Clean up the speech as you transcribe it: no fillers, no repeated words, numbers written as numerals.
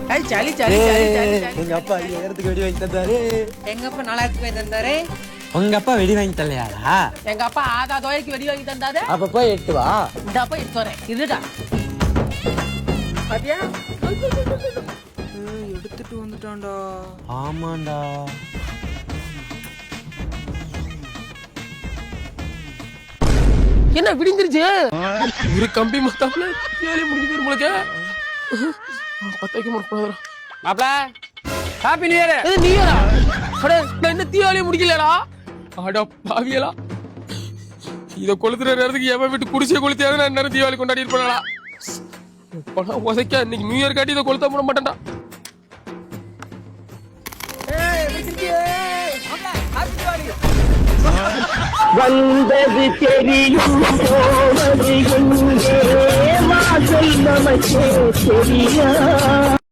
சளி சளி சளி சளி எங்க அப்பா நேரத்துக்கு வெடி வாங்கி தந்தாரு. எங்க அப்பா நாளாக்கு போய் தந்தாரு. உங்க அப்பா வெடி வாங்கி தரலையாடா? எங்க அப்பா ஆதா தோயக்கு வெடி வாங்கி தந்தாரு. அப்ப போய் எட்டு வா. இந்த போய் எடுத்து வரேன். இருடா பாத்தியா எடுத்துட்டு வந்துட்டான்டா. ஆமாண்டா. என்ன விடிஞ்சிருச்சு? ஒரு கம்பி மொத்தம்ல தீபாவளி முடிஞ்சு போயிரும் உங்களுக்கு. பத்தைக்கு முடிப்போம் மாப்ள. Happy new year. இது நியூ இயரா? அட நான் என்ன தீபாவளி முடிக்கலடா. அட பாவியலா. இத கொளுத்துற நேரத்துக்கு எவன் விட்டு குடிசை கொளுத்தியாவது நான் நேரம் தீபாவளி கொண்டாடி இருப்பேன்டா. பணம் உதைக்க இன்னைக்கு நியூ இயர் காட்டி இதை கொளுத்த போட மாட்டேன்டா. வந்தது தெரியும் போவது எங்கே வாசல் நமக்கே தெரியா